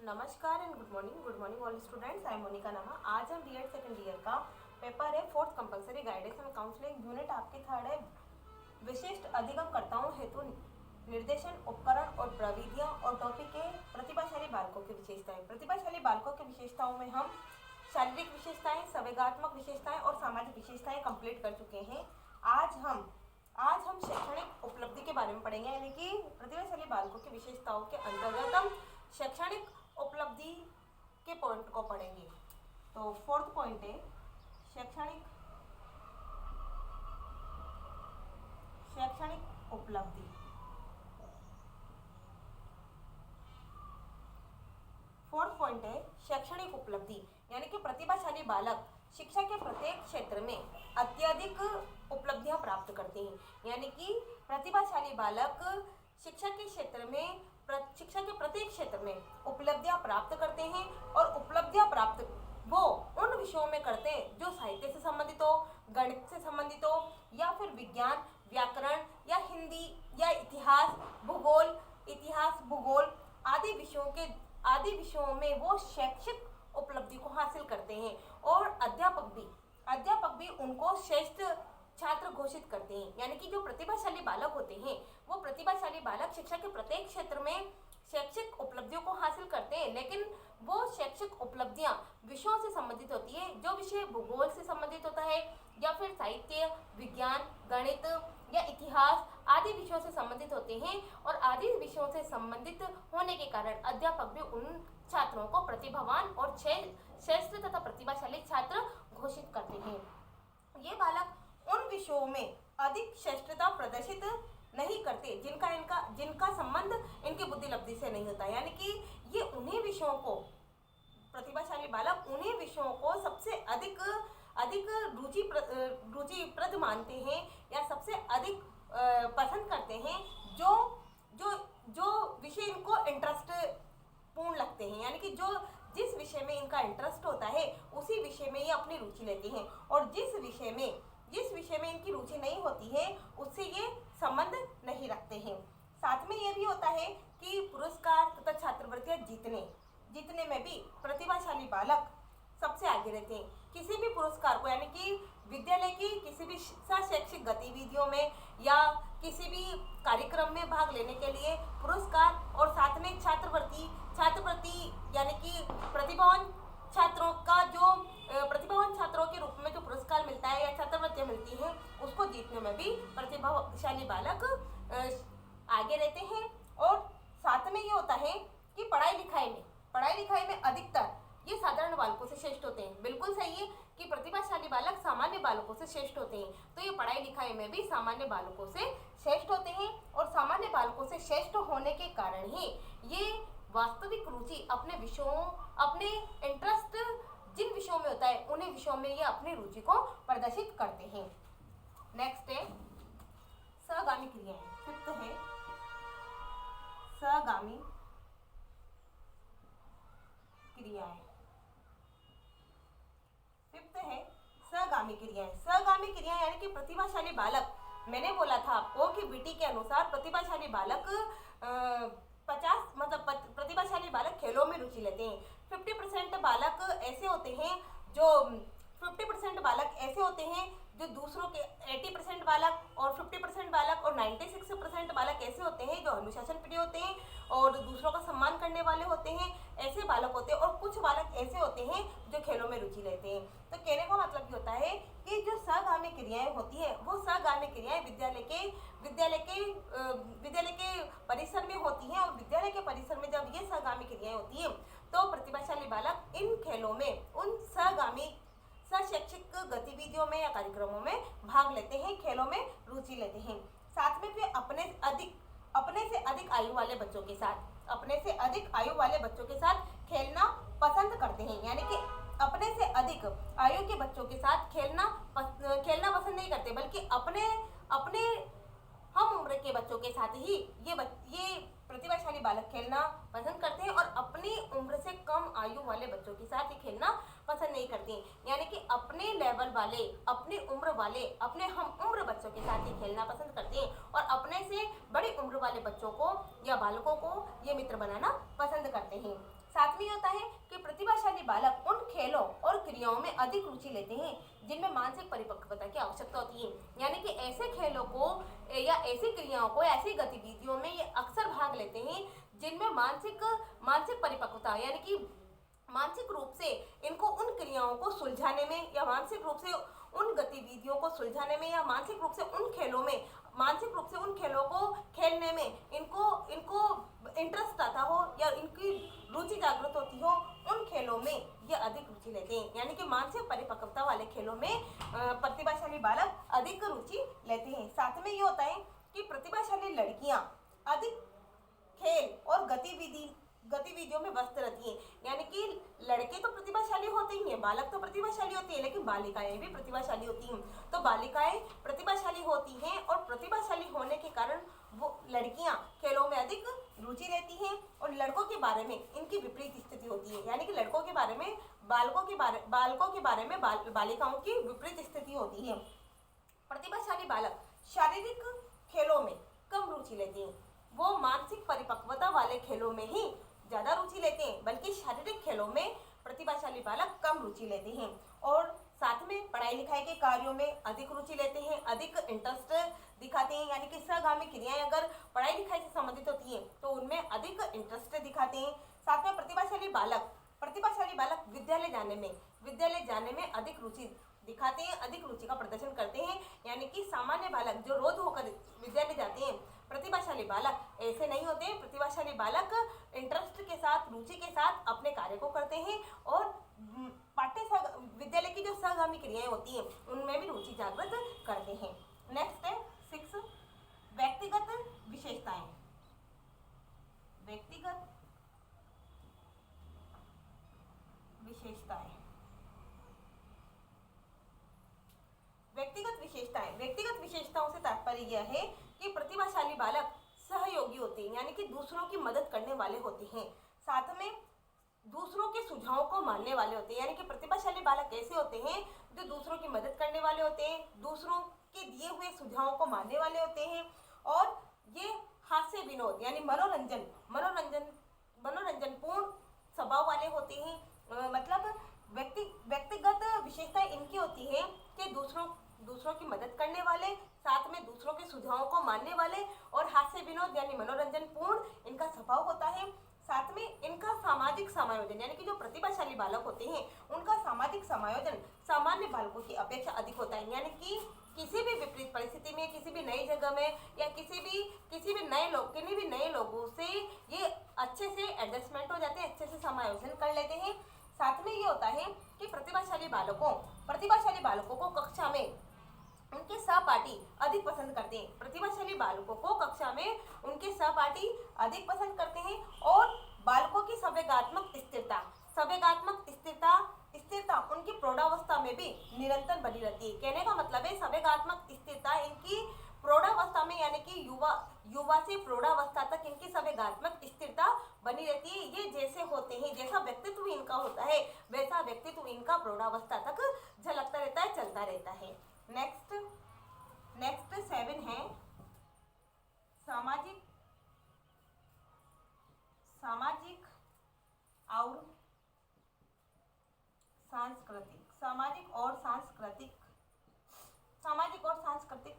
नमस्कार and good morning all students. I am Monika Nama. आज हम बीएड सेकंड ईयर का पेपर है fourth compulsory guidance and counselling unit आपकी थर्ड है। विशिष्ट अधिगमकर्ताओं हेतु निर्देशन उपकरण और प्रविधियां और टॉपिक है प्रतिभाशाली बालकों की विशेषताएं। प्रतिभाशाली बालकों की विशेषताओं में हम शारीरिक विशेषताएं, संवेगात्मक विशेषताएं और सामाजिक विशेषताएं कंप्लीट कर चुके हैं। आज हम शैक्षणिक उपलब्धि के बारे में पढ़ेंगे, यानी कि प्रतिभाशाली बालकों की विशेषताओं के अंतर्गत हम शैक्षणिक उपलब्धि के पॉइंट को पढ़ेंगे। तो फोर्थ पॉइंट है शैक्षणिक उपलब्धि। फोर्थ पॉइंट है शैक्षणिक उपलब्धि, यानी कि प्रतिभाशाली बालक शिक्षा के प्रत्येक क्षेत्र में अत्यधिक उपलब्धियां प्राप्त करते हैं। यानी कि प्रतिभाशाली बालक शिक्षा के प्रत्येक क्षेत्र में उपलब्धियां प्राप्त करते हैं और उपलब्धियां प्राप्त वो उन विषयों में करते हैं जो साहित्य से संबंधित हो, गणित से संबंधित हो, या फिर विज्ञान, व्याकरण या हिंदी या इतिहास भूगोल आदि विषयों में वो शैक्षिक उपलब्धि को हासिल करते हैं। और अध्यापक भी उनको श्रेष्ठ छात्र घोषित करते हैं। यानी कि जो प्रतिभाशाली बालक होते हैं वो प्रतिभाशाली बालक शिक्षा के प्रत्येक क्षेत्र में शैक्षिक उपलब्धियों को हासिल करते हैं, लेकिन वो शैक्षिक उपलब्धियां विषयों से संबंधित होती है। जो विषय भूगोल से संबंधित होता है या फिर साहित्य, विज्ञान, गणित या इतिहास आदि विषयों से संबंधित होते हैं, और आदि विषयों से संबंधित होने के कारण अध्यापक भी उन छात्रों को प्रतिभावान और श्रेष्ठ तथा प्रतिभाशाली छात्र घोषित करते हैं। ये बालक उन विषयों में अधिक श्रेष्ठता प्रदर्शित नहीं करते जिनका संबंध इनकी बुद्धिलब्धि से नहीं होता। यानी कि ये प्रतिभाशाली बालक उन्हीं विषयों को सबसे अधिक रुचिप्रद मानते हैं या सबसे अधिक पसंद करते हैं जो विषय इनको इंटरेस्ट पूर्ण लगते हैं। यानी कि जिस विषय में इनका इंटरेस्ट होता है उसी विषय में ये अपनी रुचि लेते हैं, और जिस विषय में इनकी रुचि नहीं होती है उससे ये संबंध नहीं रखते हैं। साथ में ये भी होता है कि पुरस्कार तथा छात्रवृत्तियां जीतने में भी प्रतिभाशाली बालक सबसे आगे रहते हैं। किसी भी पुरस्कार को, यानी कि विद्यालय की किसी भी शैक्षिक गतिविधियों में या किसी भी कार्यक्रम में भाग लेने के लिए पुरस्कार और साथ में छात्रवृत्ति यानी कि प्रतिभावान छात्रों के रूप में जो पुरस्कार मिलता है या छात्रवृत्तियां मिलती हैं, उसको जीतने में भी प्रतिभाशाली बालक आगे रहते हैं। और साथ में ये होता है कि पढ़ाई लिखाई में अधिकतर ये साधारण बालकों से श्रेष्ठ होते हैं। बिल्कुल सही है कि प्रतिभाशाली बालक सामान्य बालकों से श्रेष्ठ होते हैं, तो ये पढ़ाई लिखाई में भी सामान्य बालकों से श्रेष्ठ होते हैं। और सामान्य बालकों से श्रेष्ठ होने के कारण ही ये वास्तविक रुचि अपने इंटरेस्ट जिन विषयों में होता है उन्हीं विषयों में ये अपनी रुचि को प्रदर्शित करते हैं। नेक्स्ट है सहगामी क्रियाएं। फिफ्थ है सहगामी क्रियाएं। सहगामी क्रियाएं यानी कि प्रतिभाशाली बालक, मैंने बोला था आपको कि बीटी के अनुसार प्रतिभाशाली बालक प्रतिभाशाली बालक खेलों में रुचि लेते हैं। 50% बालक ऐसे होते हैं जो दूसरों के 80% बालक और 50% बालक और 96% बालक ऐसे होते हैं जो अनुशासन प्रिय होते हैं और दूसरों का सम्मान करने वाले होते हैं। ऐसे बालक होते हैं, और कुछ बालक ऐसे होते हैं जो खेलों में रुचि लेते हैं। तो कहने का मतलब ये होता है कि जो सहगामी क्रियाएं होती है वो सहगामी क्रियाएं विद्यालय के परिसर में होती हैं, और विद्यालय के परिसर में जब ये सहगामी क्रियाएं होती हैं तो प्रतिभाशाली बालक इन खेलों में उन शैक्षिक गतिविधियों में या कार्यक्रमों में भाग लेते हैं, खेलों में रुचि लेते हैं। साथ में वे अपने से अधिक आयु वाले बच्चों के साथ खेलना पसंद करते हैं। यानी कि अपने से अधिक आयु के बच्चों के साथ खेलना पसंद नहीं करते, बल्कि अपने हम उम्र के बच्चों के साथ ही ये प्रतिभाशाली बालक खेलना पसंद करते हैं, और अपनी उम्र से कम आयु वाले बच्चों के साथ ही खेलना पसंद नहीं करते हैं। यानी कि अपने लेवल वाले, अपनी उम्र वाले, अपने हम उम्र बच्चों के साथ ही खेलना पसंद करते हैं, और अपने से बड़ी उम्र वाले बच्चों को या बालकों को ये मित्र बनाना पसंद करते हैं। साथ में ये होता है कि प्रतिभाशाली बालक उन खेलों और क्रियाओं में अधिक रुचि लेते हैं जिनमें मानसिक परिपक्वता की आवश्यकता होती है। यानी कि ऐसे खेलों को या ऐसी क्रियाओं को, ऐसी गतिविधियों में ये अक्सर भाग लेते हैं जिनमें मानसिक परिपक्वता यानी कि मानसिक रूप से इनको उन क्रियाओं को सुलझाने में या मानसिक रूप से उन गतिविधियों को सुलझाने में या मानसिक रूप से उन खेलों को खेलने में इनको इंटरेस्ट आता हो या इनकी रुचि जागृत होती हो, उन खेलों में ये अधिक रुचि लेते हैं। यानी कि मानसिक परिपक्वता वाले खेलों में प्रतिभाशाली बालक अधिक रुचि लेते हैं। साथ में ये होता है कि प्रतिभाशाली लड़कियां अधिक खेल और गतिविधियों में व्यस्त रहती हैं। यानी कि लड़के तो प्रतिभाशाली होते ही हैं, बालक तो प्रतिभाशाली होते हैं, लेकिन बालिकाएं भी प्रतिभाशाली होती हैं। तो बालिकाएं प्रतिभाशाली होती हैं और प्रतिभाशाली होने के कारण वो लड़कियां खेलों में अधिक रुचि लेती हैं। और लड़कों के बारे में इनकी विपरीत स्थिति होती है। यानी कि लड़कों के बारे में बालकों के बारे में बालिकाओं की विपरीत स्थिति होती है। प्रतिभाशाली बालक शारीरिक खेलों में कम रुचि लेते हैं। वो मानसिक परिपक्वता वाले खेलों में ही ज्यादा रुचि लेते हैं, बल्कि शारीरिक खेलों में प्रतिभाशाली बालक कम रुचि लेते हैं। और साथ में पढ़ाई लिखाई के कार्यों में अधिक रुचि लेते हैं, अधिक इंटरेस्ट दिखाते हैं। यानी कि सहगामी क्रियाएं अगर पढ़ाई लिखाई से संबंधित होती हैं तो उनमें अधिक इंटरेस्ट दिखाते हैं। साथ में प्रतिभाशाली बालक विद्यालय जाने में अधिक रुचि दिखाते हैं, अधिक रुचि का प्रदर्शन करते हैं। यानी कि सामान्य बालक जो रोज होकर विद्यालय जाते हैं, प्रतिभाशाली बालक ऐसे नहीं होते हैं। प्रतिभाशाली बालक इंटरेस्ट के साथ, रुचि के साथ अपने कार्य को करते हैं और विद्यालय की जो सहगामी क्रियाएं होती हैं उनमें भी रुचि जागृत करते हैं। नेक्स्ट है 6 व्यक्तिगत विशेषताएं। व्यक्तिगत विशेषताओं से तात्पर्य यह है कि प्रतिभाशाली बालक सहयोगी होते हैं, यानी कि दूसरों की मदद करने वाले होते हैं। साथ में दूसरों के सुझावों को मानने वाले होते हैं। यानी कि प्रतिभाशाली बालक ऐसे होते हैं जो दूसरों की मदद करने वाले होते हैं, दूसरों के दिए हुए सुझावों को मानने वाले होते हैं। और ये हास्य विनोद यानी मनोरंजनपूर्ण स्वभाव वाले होते हैं। मतलब व्यक्तिगत विशेषताएं इनकी होती है कि दूसरों की मदद करने वाले, साथ में दूसरों के सुझावों को मानने वाले और हास्य विनोद यानी मनोरंजनपूर्ण इनका स्वभाव होता है। साथ में इनका सामाजिक समायोजन यानी कि जो प्रतिभाशाली बालक होते हैं उनका सामाजिक समायोजन सामान्य बालकों की अपेक्षा अधिक होता है। यानी कि किसी भी विपरीत परिस्थिति में, किसी भी नई जगह में या किसी भी नए लोगों से ये अच्छे से एडजस्टमेंट हो जाते हैं, अच्छे से समायोजन कर लेते हैं। साथ में ये होता है कि प्रतिभाशाली बालकों को कक्षा में उनके सहपाठी अधिक पसंद करते हैं। प्रतिभाशाली बालकों को कक्षा में उनके सहपाठी अधिक पसंद करते हैं। और बालकों की संवेगात्मक स्थिरता उनकी प्रौढ़ावस्था में भी निरंतर बनी रहती है। कहने का मतलब है संवेगात्मक स्थिरता इनकी प्रौढ़ावस्था में यानी कि युवा से प्रौढ़ावस्था तक इनकी संवेगात्मक स्थिरता बनी रहती है। ये जैसे होते हैं, जैसा व्यक्तित्व इनका होता है वैसा व्यक्तित्व इनका प्रौढ़ावस्था तक झलकता रहता है, चलता रहता है। नेक्स्ट 7 है सामाजिक और सांस्कृतिक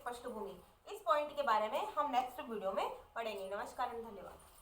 पृष्ठभूमि। इस पॉइंट के बारे में हम नेक्स्ट वीडियो में पढ़ेंगे। नमस्कार एंड धन्यवाद।